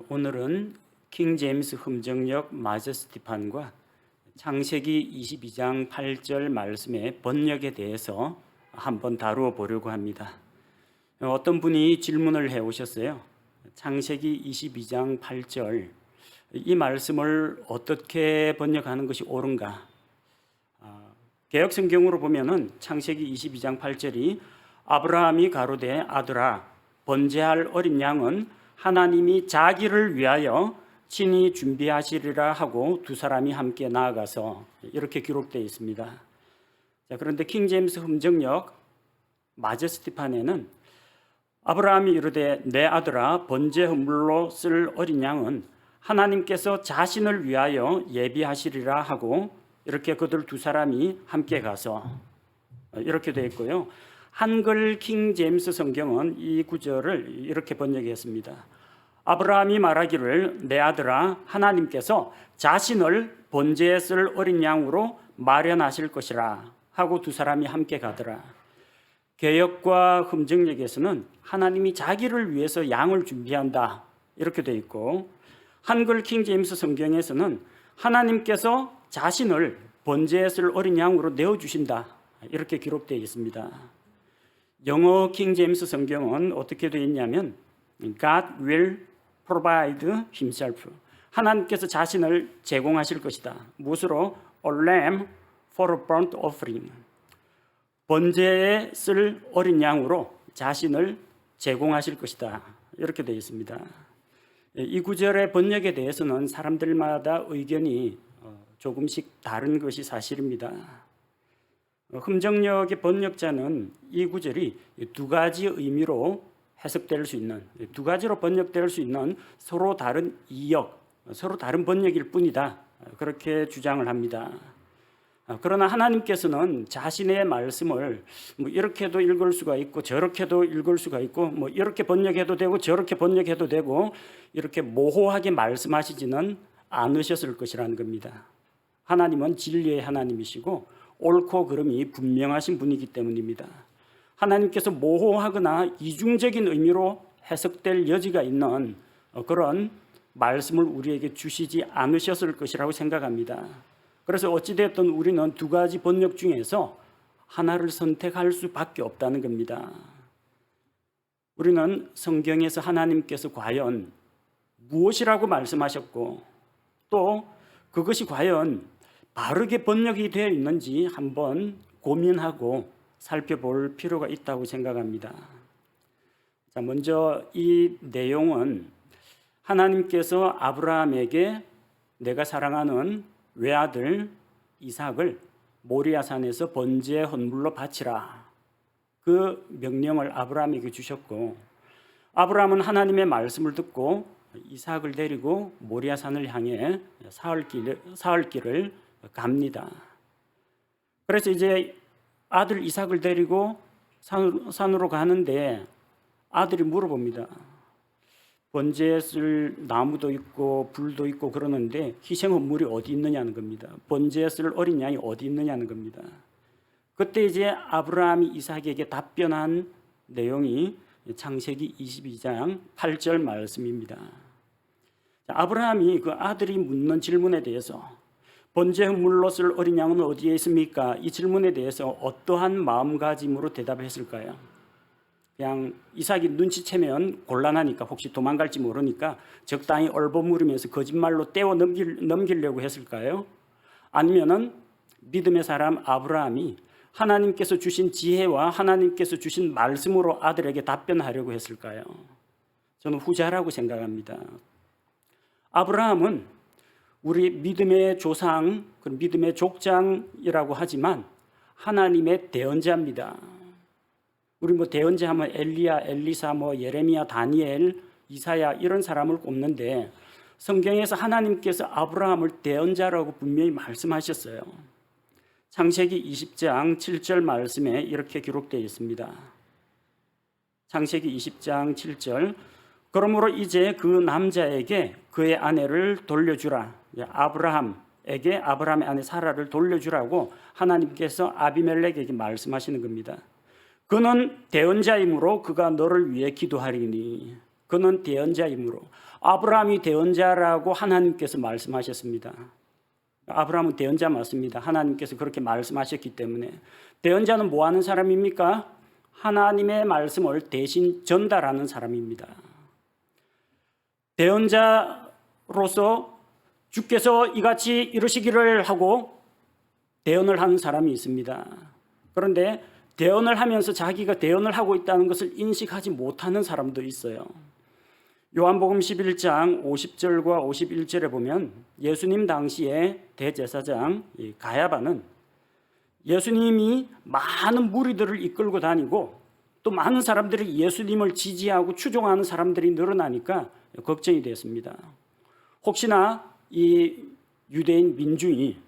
오늘은 킹 제임스 흠정역 마제스티판과 창세기 22장 8절 말씀의 번역에 대해서 한번 다루어 보려고 합니다. 어떤 분이 질문을 해 오셨어요. 창세기 22장 8절 이 말씀을 어떻게 번역하는 것이 옳은가? 개역 성경으로 보면은 창세기 22장 8절이 아브라함이 가로되 아들아 번제할 어린 양은 하나님이 자기를 위하여 친히 준비하시리라 하고 두 사람이 함께 나아가서 이렇게 기록되어 있습니다. 자, 그런데 킹 제임스 흠정역 마제스티판에는 아브라함이 이르되 내 아들아 번제 헌물로 쓸 어린 양은 하나님께서 자신을 위하여 예비하시리라 하고 이렇게 그들 두 사람이 함께 가서 이렇게 되어 있고요. 한글 킹 제임스 성경은 이 구절을 이렇게 번역했습니다. 아브라함이 말하기를 내 아들아 하나님께서 자신을 번제에 쓸 어린 양으로 마련하실 것이라 하고 두 사람이 함께 가더라. 개역과 흠정역에서는 하나님이 자기를 위해서 양을 준비한다 이렇게 되어 있고, 한글 킹 제임스 성경에서는 하나님께서 자신을 번제에 쓸 어린 양으로 내어주신다 이렇게 기록되어 있습니다. 영어 킹 제임스 성경은 어떻게 되어 있냐면 God will provide himself. 하나님께서 자신을 제공하실 것이다. 무엇으로? A lamb for a burnt offering. 번제에 쓸 어린 양으로 자신을 제공하실 것이다. 이렇게 되어 있습니다. 이 구절의 번역에 대해서는 사람들마다 의견이 조금씩 다른 것이 사실입니다. 흠정역의 번역자는 이 구절이 두 가지 의미로 해석될 수 있는, 두 가지로 번역될 수 있는 서로 다른 이역, 서로 다른 번역일 뿐이다 그렇게 주장을 합니다. 그러나 하나님께서는 자신의 말씀을 이렇게도 읽을 수가 있고 저렇게도 읽을 수가 있고 이렇게 번역해도 되고 저렇게 번역해도 되고 이렇게 모호하게 말씀하시지는 않으셨을 것이라는 겁니다. 하나님은 진리의 하나님이시고 옳고 그름이 분명하신 분이기 때문입니다. 하나님께서 모호하거나 이중적인 의미로 해석될 여지가 있는 그런 말씀을 우리에게 주시지 않으셨을 것이라고 생각합니다. 그래서 어찌되었든 우리는 두 가지 번역 중에서 하나를 선택할 수밖에 없다는 겁니다. 우리는 성경에서 하나님께서 과연 무엇이라고 말씀하셨고 또 그것이 과연 바르게 번역이 되어 있는지 한번 고민하고 살펴볼 필요가 있다고 생각합니다. 자, 먼저 이 내용은 하나님께서 아브라함에게 내가 사랑하는 외아들 이삭을 모리아산에서 번제 헌물로 바치라 그 명령을 아브라함에게 주셨고, 아브라함은 하나님의 말씀을 듣고 이삭을 데리고 모리아산을 향해 사흘길을 갑니다. 그래서 이제 아들 이삭을 데리고 산으로 가는데 아들이 물어봅니다. 번제에 쓸 나무도 있고 불도 있고 그러는데 희생헌물이 어디 있느냐는 겁니다. 번제에 쓸 어린 양이 어디 있느냐는 겁니다. 그때 이제 아브라함이 이삭에게 답변한 내용이 창세기 22장 8절 말씀입니다. 아브라함이 그 아들이 묻는 질문에 대해서 번제 헌물로 쓸 어린 양은 어디에 있습니까? 이 질문에 대해서 어떠한 마음가짐으로 대답했을까요? 그냥 이삭이 눈치채면 곤란하니까 혹시 도망갈지 모르니까 적당히 얼버무리면서 거짓말로 떼어 넘기려고 했을까요? 아니면은 믿음의 사람 아브라함이 하나님께서 주신 지혜와 하나님께서 주신 말씀으로 아들에게 답변하려고 했을까요? 저는 후자라고 생각합니다. 아브라함은 우리 믿음의 조상, 믿음의 족장이라고 하지만 하나님의 대언자입니다. 우리 대언자 하면 엘리야, 엘리사, 예레미야, 다니엘, 이사야 이런 사람을 꼽는데 성경에서 하나님께서 아브라함을 대언자라고 분명히 말씀하셨어요. 창세기 20장 7절 말씀에 이렇게 기록되어 있습니다. 창세기 20장 7절 그러므로 이제 그 남자에게 그의 아내를 돌려주라. 아브라함에게 아브라함의 아내 사라를 돌려주라고 하나님께서 아비멜렉에게 말씀하시는 겁니다. 그는 대언자이므로 그가 너를 위해 기도하리니 그는 대언자이므로. 아브라함이 대언자라고 하나님께서 말씀하셨습니다. 아브라함은 대언자 맞습니다. 하나님께서 그렇게 말씀하셨기 때문에. 대언자는 뭐 하는 사람입니까? 하나님의 말씀을 대신 전달하는 사람입니다. 대언자로서 주께서 이같이 이르시기를 하고 대언을 하는 사람이 있습니다. 그런데 대언을 하면서 자기가 대언을 하고 있다는 것을 인식하지 못하는 사람도 있어요. 요한복음 11장 50절과 51절에 보면 예수님 당시에 대제사장 가야바는 예수님이 많은 무리들을 이끌고 다니고 또 많은 사람들이 예수님을 지지하고 추종하는 사람들이 늘어나니까 걱정이 됐습니다. 혹시나 이 유대인 민중이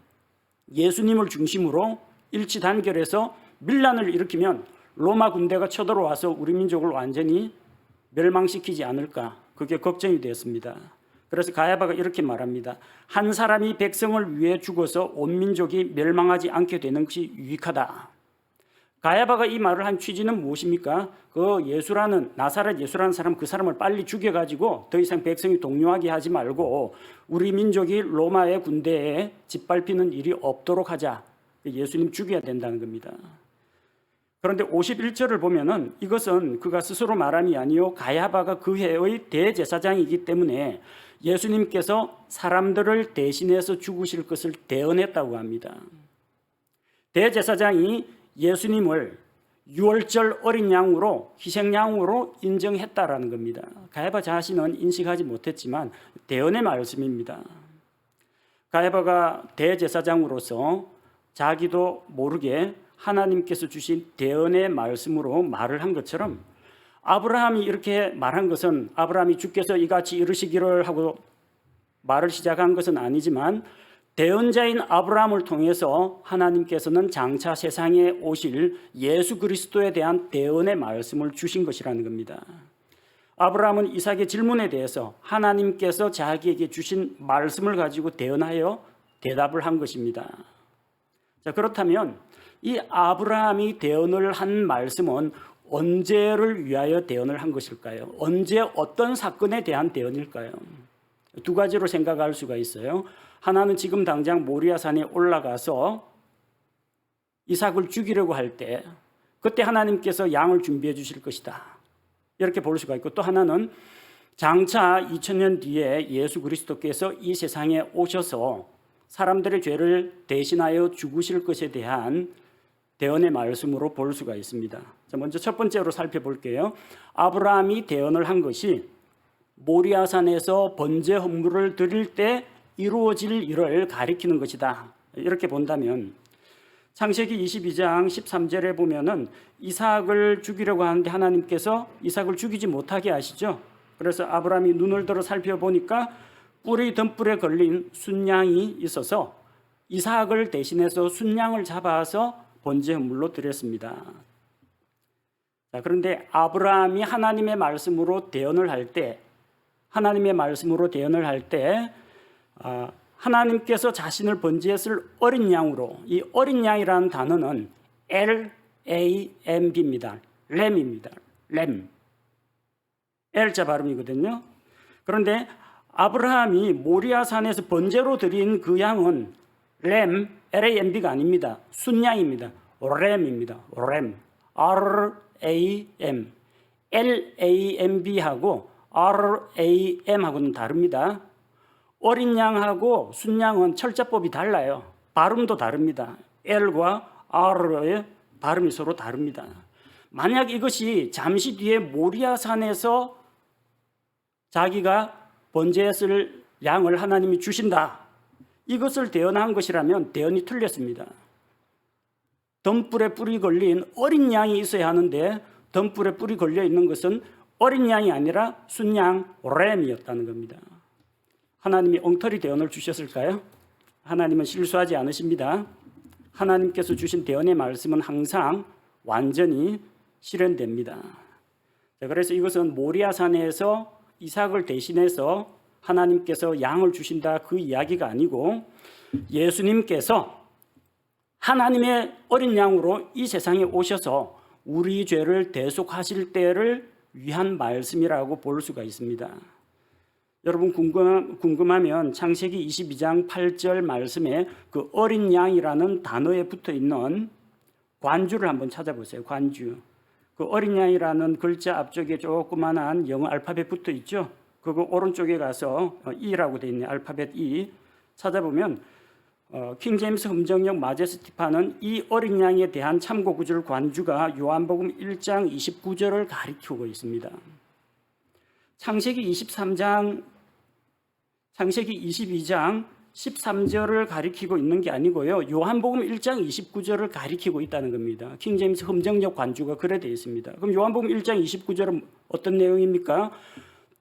예수님을 중심으로 일치단결해서 밀란을 일으키면 로마 군대가 쳐들어와서 우리 민족을 완전히 멸망시키지 않을까, 그게 걱정이 됐습니다. 그래서 가야바가 이렇게 말합니다. 한 사람이 백성을 위해 죽어서 온 민족이 멸망하지 않게 되는 것이 유익하다. 가야바가 이 말을 한 취지는 무엇입니까? 그 예수라는 나사렛 예수라는 사람, 그 사람을 빨리 죽여가지고 더 이상 백성이 동요하게 하지 말고 우리 민족이 로마의 군대에 짓밟히는 일이 없도록 하자. 예수님 죽여야 된다는 겁니다. 그런데 51절을 보면은 이것은 그가 스스로 말함이 아니요 가야바가 그 해의 대제사장이기 때문에 예수님께서 사람들을 대신해서 죽으실 것을 대언했다고 합니다. 대제사장이 예수님을 유월절 어린 양으로 희생양으로 인정했다라는 겁니다. 가야바 자신은 인식하지 못했지만 대언의 말씀입니다. 가야바가 대제사장으로서 자기도 모르게 하나님께서 주신 대언의 말씀으로 말을 한 것처럼 아브라함이 이렇게 말한 것은 아브라함이 주께서 이같이 이르시기를 하고 말을 시작한 것은 아니지만 대언자인 아브라함을 통해서 하나님께서는 장차 세상에 오실 예수 그리스도에 대한 대언의 말씀을 주신 것이라는 겁니다. 아브라함은 이삭의 질문에 대해서 하나님께서 자기에게 주신 말씀을 가지고 대언하여 대답을 한 것입니다. 자, 그렇다면 이 아브라함이 대언을 한 말씀은 언제를 위하여 대언을 한 것일까요? 언제 어떤 사건에 대한 대언일까요? 두 가지로 생각할 수가 있어요. 하나는 지금 당장 모리아산에 올라가서 이삭을 죽이려고 할 때 그때 하나님께서 양을 준비해 주실 것이다, 이렇게 볼 수가 있고, 또 하나는 장차 2000년 뒤에 예수 그리스도께서 이 세상에 오셔서 사람들의 죄를 대신하여 죽으실 것에 대한 대언의 말씀으로 볼 수가 있습니다. 자, 먼저 첫 번째로 살펴볼게요. 아브라함이 대언을 한 것이 모리아산에서 번제 헌물을 드릴 때 이루어질 일을 가리키는 것이다, 이렇게 본다면 창세기 22장 13절에 보면은 이삭을 죽이려고 하는데 하나님께서 이삭을 죽이지 못하게 하시죠. 그래서 아브라함이 눈을 들어 살펴보니까 뿔이 덤불에 걸린 순양이 있어서 이삭을 대신해서 순양을 잡아서 번제 헌물로 드렸습니다. 자, 그런데 아브라함이 하나님의 말씀으로 대언을 할 때 하나님께서 자신을 번제했을 어린 양으로, 이 어린 양이라는 단어는 LAMB입니다. 램입니다. 램. L자 발음이거든요. 그런데 아브라함이 모리아산에서 번제로 드린 그 양은 램, LAMB가 아닙니다. 순양입니다. 램입니다. 램. RAM. LAMB하고 RAM하고는 다릅니다. 어린 양하고 순양은 철자법이 달라요. 발음도 다릅니다. L과 R의 발음이 서로 다릅니다. 만약 이것이 잠시 뒤에 모리아산에서 자기가 번제했을 양을 하나님이 주신다, 이것을 대언한 것이라면 대언이 틀렸습니다. 덤불에 뿔이 걸린 어린 양이 있어야 하는데 덤불에 뿔이 걸려 있는 것은 어린 양이 아니라 순양 램이었다는 겁니다. 하나님이 엉터리 대언을 주셨을까요? 하나님은 실수하지 않으십니다. 하나님께서 주신 대언의 말씀은 항상 완전히 실현됩니다. 그래서 이것은 모리아산에서 이삭을 대신해서 하나님께서 양을 주신다, 그 이야기가 아니고 예수님께서 하나님의 어린 양으로 이 세상에 오셔서 우리 죄를 대속하실 때를 위한 말씀이라고 볼 수가 있습니다. 여러분 궁금하면 창세기 22장 8절 말씀에 그 어린 양이라는 단어에 붙어 있는 관주를 한번 찾아보세요. 관주. 그 어린 양이라는 글자 앞쪽에 조그만한 영어 알파벳 붙어 있죠. 그거 오른쪽에 가서 E라고 되어 있는 알파벳 E 찾아보면 킹제임스 흠정역 마제스티판은 이 어린 양에 대한 참고 구절 관주가 요한복음 1장 29절을 가리키고 있습니다. 창세기 22장 13절을 가리키고 있는 게 아니고요. 요한복음 1장 29절을 가리키고 있다는 겁니다. 킹제임스 흠정역 관주가 그래 되어 있습니다. 그럼 요한복음 1장 29절은 어떤 내용입니까?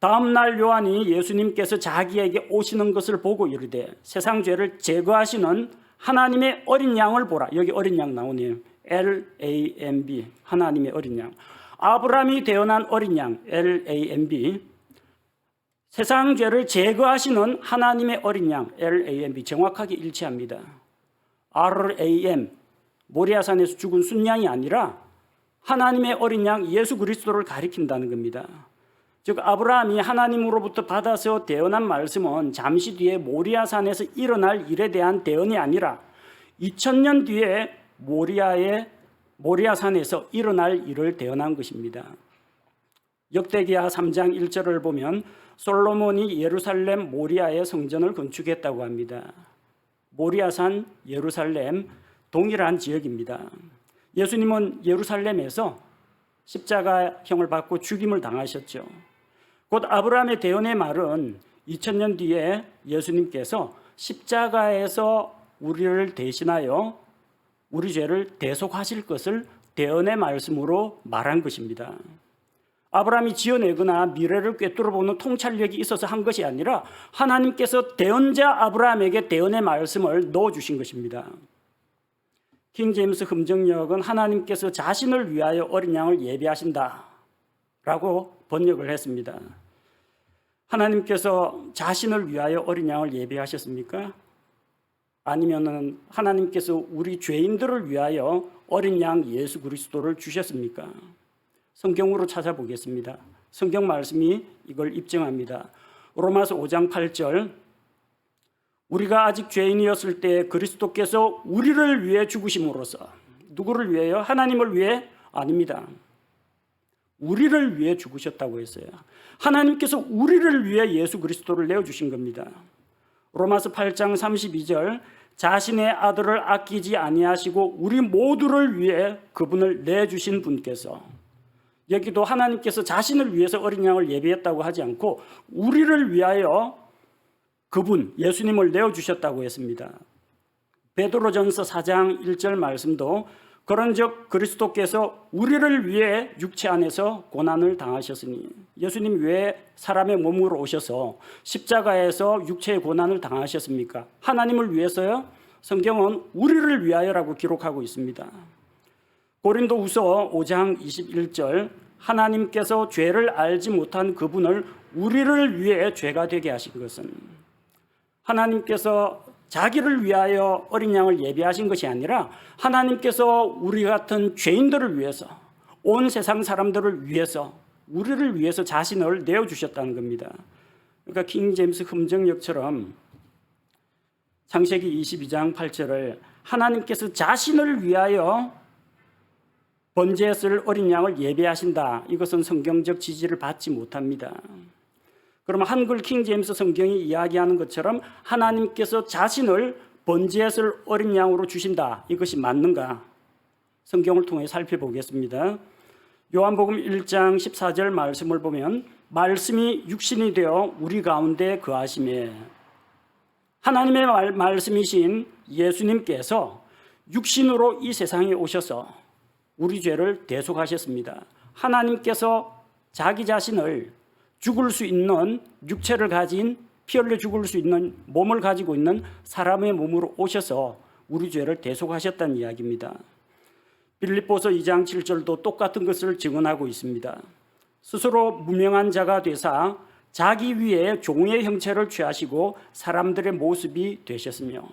다음 날 요한이 예수님께서 자기에게 오시는 것을 보고 이르되 세상 죄를 제거하시는 하나님의 어린 양을 보라. 여기 어린 양 나오네요. LAMB 하나님의 어린 양. 아브라함이 태어난 어린 양 LAMB. 세상 죄를 제거하시는 하나님의 어린 양 LAMB. 정확하게 일치합니다. RAM 모리아산에서 죽은 순양이 아니라 하나님의 어린 양 예수 그리스도를 가리킨다는 겁니다. 즉 아브라함이 하나님으로부터 받아서 대언한 말씀은 잠시 뒤에 모리아산에서 일어날 일에 대한 대언이 아니라 2000년 뒤에 모리아산에서 일어날 일을 대언한 것입니다. 역대기하 3장 1절을 보면 솔로몬이 예루살렘 모리아의 성전을 건축했다고 합니다. 모리아산, 예루살렘 동일한 지역입니다. 예수님은 예루살렘에서 십자가형을 받고 죽임을 당하셨죠. 곧 아브라함의 대언의 말은 2000년 뒤에 예수님께서 십자가에서 우리를 대신하여 우리 죄를 대속하실 것을 대언의 말씀으로 말한 것입니다. 아브라함이 지어내거나 미래를 꿰뚫어보는 통찰력이 있어서 한 것이 아니라 하나님께서 대언자 아브라함에게 대언의 말씀을 넣어주신 것입니다. 킹제임스 흠정역은 하나님께서 자신을 위하여 어린 양을 예비하신다 라고 번역을 했습니다. 하나님께서 자신을 위하여 어린 양을 예비하셨습니까? 아니면은 하나님께서 우리 죄인들을 위하여 어린 양 예수 그리스도를 주셨습니까? 성경으로 찾아보겠습니다. 성경 말씀이 이걸 입증합니다. 로마서 5장 8절 우리가 아직 죄인이었을 때 그리스도께서 우리를 위해 죽으심으로써 누구를 위해요? 하나님을 위해? 아닙니다. 우리를 위해 죽으셨다고 했어요. 하나님께서 우리를 위해 예수 그리스도를 내어주신 겁니다. 로마서 8장 32절 자신의 아들을 아끼지 아니하시고 우리 모두를 위해 그분을 내주신 분께서 여기도 하나님께서 자신을 위해서 어린 양을 예비했다고 하지 않고 우리를 위하여 그분 예수님을 내어주셨다고 했습니다. 베드로전서 4장 1절 말씀도 그런즉 그리스도께서 우리를 위해 육체 안에서 고난을 당하셨으니 예수님 왜 사람의 몸으로 오셔서 십자가에서 육체의 고난을 당하셨습니까? 하나님을 위해서요? 성경은 우리를 위하여라고 기록하고 있습니다. 고린도후서 5장 21절 하나님께서 죄를 알지 못한 그분을 우리를 위해 죄가 되게 하신 것은 하나님께서 자기를 위하여 어린 양을 예비하신 것이 아니라 하나님께서 우리 같은 죄인들을 위해서 온 세상 사람들을 위해서 우리를 위해서 자신을 내어주셨다는 겁니다. 그러니까 킹제임스 흠정역처럼 창세기 22장 8절을 하나님께서 자신을 위하여 번제했을 어린 양을 예배하신다. 이것은 성경적 지지를 받지 못합니다. 그러면 한글 킹제임스 성경이 이야기하는 것처럼 하나님께서 자신을 번제했을 어린 양으로 주신다. 이것이 맞는가? 성경을 통해 살펴보겠습니다. 요한복음 1장 14절 말씀을 보면 말씀이 육신이 되어 우리 가운데 거하심에 하나님의 말씀이신 예수님께서 육신으로 이 세상에 오셔서 우리 죄를 대속하셨습니다. 하나님께서 자기 자신을 죽을 수 있는 육체를 가진 피 흘려 죽을 수 있는 몸을 가지고 있는 사람의 몸으로 오셔서 우리 죄를 대속하셨다는 이야기입니다. 빌립보서 2장 7절도 똑같은 것을 증언하고 있습니다. 스스로 무명한 자가 되사 자기 위에 종의 형체를 취하시고 사람들의 모습이 되셨으며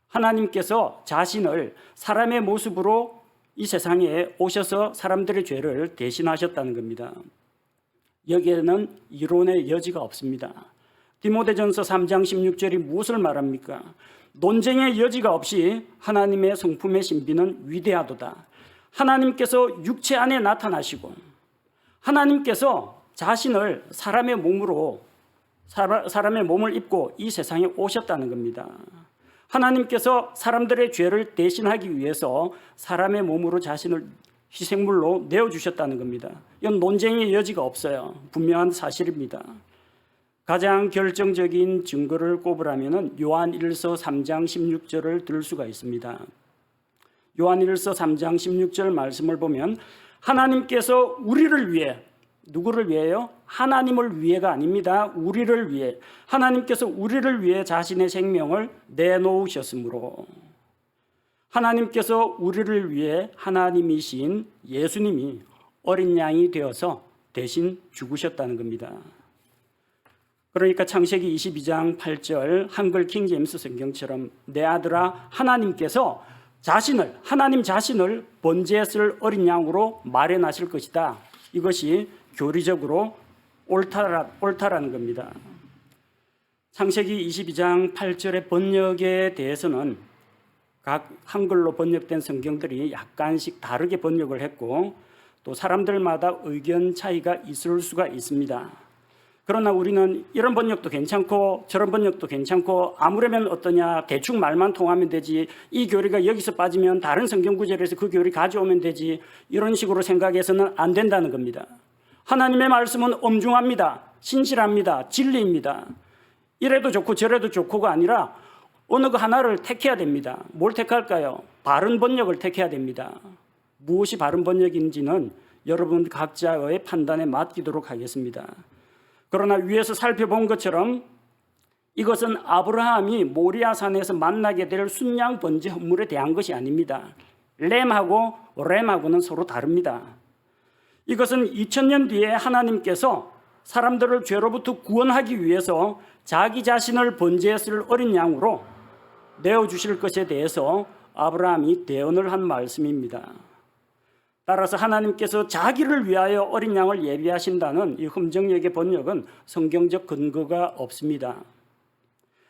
하나님께서 자신을 사람의 모습으로 이 세상에 오셔서 사람들의 죄를 대신하셨다는 겁니다. 여기에는 이론의 여지가 없습니다. 디모데전서 3장 16절이 무엇을 말합니까? 논쟁의 여지가 없이 하나님의 성품의 신비는 위대하도다. 하나님께서 육체 안에 나타나시고 하나님께서 자신을 사람의 몸을 입고 이 세상에 오셨다는 겁니다. 하나님께서 사람들의 죄를 대신하기 위해서 사람의 몸으로 자신을 희생물로 내어주셨다는 겁니다. 이건 논쟁의 여지가 없어요. 분명한 사실입니다. 가장 결정적인 증거를 꼽으라면 요한일서 3장 16절을 들 수가 있습니다. 요한일서 3장 16절 말씀을 보면 하나님께서 우리를 위해, 누구를 위해요? 하나님을 위해가 아닙니다. 우리를 위해, 하나님께서 우리를 위해 자신의 생명을 내놓으셨으므로, 하나님께서 우리를 위해 하나님이신 예수님이 어린 양이 되어서 대신 죽으셨다는 겁니다. 그러니까 창세기 22장 8절 한글 킹제임스 성경처럼 내 아들아 하나님께서 하나님 자신을 번제했을 어린 양으로 마련하실 것이다. 이것이 교리적으로 옳다라는 겁니다. 창세기 22장 8절의 번역에 대해서는 각 한글로 번역된 성경들이 약간씩 다르게 번역을 했고 또 사람들마다 의견 차이가 있을 수가 있습니다. 그러나 우리는 이런 번역도 괜찮고 저런 번역도 괜찮고 아무려면 어떠냐, 대충 말만 통하면 되지, 이 교리가 여기서 빠지면 다른 성경 구절에서 그 교리 가져오면 되지, 이런 식으로 생각해서는 안 된다는 겁니다. 하나님의 말씀은 엄중합니다. 신실합니다. 진리입니다. 이래도 좋고 저래도 좋고가 아니라 어느 그 하나를 택해야 됩니다. 뭘 택할까요? 바른 번역을 택해야 됩니다. 무엇이 바른 번역인지는 여러분 각자의 판단에 맡기도록 하겠습니다. 그러나 위에서 살펴본 것처럼 이것은 아브라함이 모리아산에서 만나게 될 순양 번제 헌물에 대한 것이 아닙니다. 램하고 램하고는 서로 다릅니다. 이것은 2000년 뒤에 하나님께서 사람들을 죄로부터 구원하기 위해서 자기 자신을 번제했을 어린 양으로 내어주실 것에 대해서 아브라함이 대언을 한 말씀입니다. 따라서 하나님께서 자기를 위하여 어린 양을 예비하신다는 이 흠정역의 번역은 성경적 근거가 없습니다.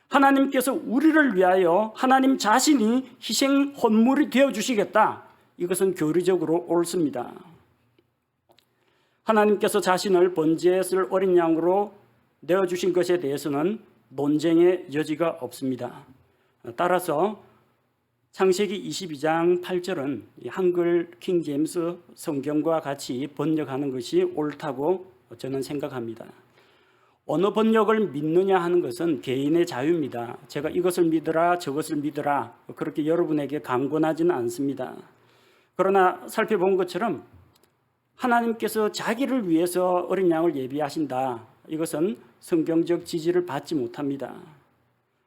하나님께서 우리를 위하여 하나님 자신이 희생 헌물이 되어주시겠다. 이것은 교리적으로 옳습니다. 하나님께서 자신을 번제했을 어린 양으로 내어주신 것에 대해서는 논쟁의 여지가 없습니다. 따라서 창세기 22장 8절은 한글 킹제임스 성경과 같이 번역하는 것이 옳다고 저는 생각합니다. 어느 번역을 믿느냐 하는 것은 개인의 자유입니다. 제가 이것을 믿으라 저것을 믿으라 그렇게 여러분에게 강권하지는 않습니다. 그러나 살펴본 것처럼 하나님께서 자기를 위해서 어린 양을 예비하신다. 이것은 성경적 지지를 받지 못합니다.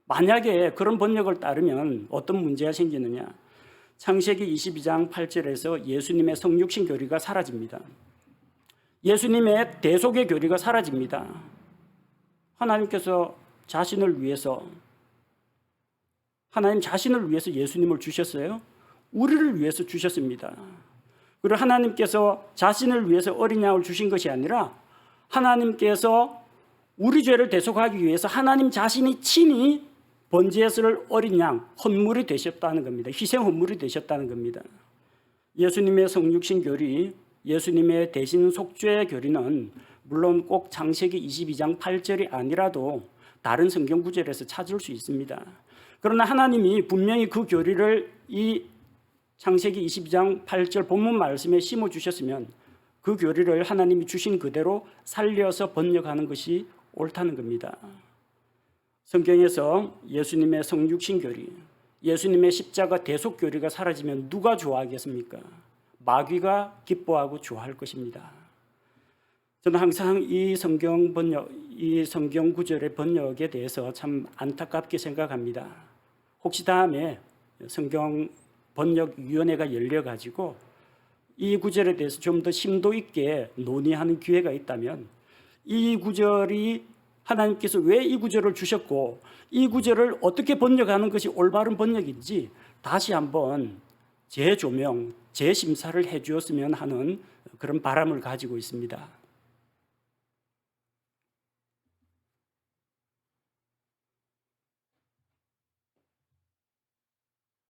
만약에 그런 번역을 따르면 어떤 문제가 생기느냐? 창세기 22장 8절에서 예수님의 성육신 교리가 사라집니다. 예수님의 대속의 교리가 사라집니다. 하나님께서 자신을 위해서, 하나님 자신을 위해서 예수님을 주셨어요? 우리를 위해서 주셨습니다. 그리고 하나님께서 자신을 위해서 어린 양을 주신 것이 아니라 하나님께서 우리 죄를 대속하기 위해서 하나님 자신이 친히 번제했을 어린 양, 헌물이 되셨다는 겁니다. 희생 헌물이 되셨다는 겁니다. 예수님의 성육신 교리, 예수님의 대신 속죄 교리는 물론 꼭 창세기 22장 8절이 아니라도 다른 성경 구절에서 찾을 수 있습니다. 그러나 하나님이 분명히 그 교리를 이 창세기 22장 8절 본문 말씀에 심어주셨으면 그 교리를 하나님이 주신 그대로 살려서 번역하는 것이 옳다는 겁니다. 성경에서 예수님의 성육신 교리, 예수님의 십자가 대속 교리가 사라지면 누가 좋아하겠습니까? 마귀가 기뻐하고 좋아할 것입니다. 저는 항상 이 성경 구절의 번역에 대해서 참 안타깝게 생각합니다. 혹시 다음에 성경 번역위원회가 열려가지고 이 구절에 대해서 좀 더 심도 있게 논의하는 기회가 있다면 이 구절이 하나님께서 왜 이 구절을 주셨고 이 구절을 어떻게 번역하는 것이 올바른 번역인지 다시 한번 재조명, 재심사를 해주었으면 하는 그런 바람을 가지고 있습니다.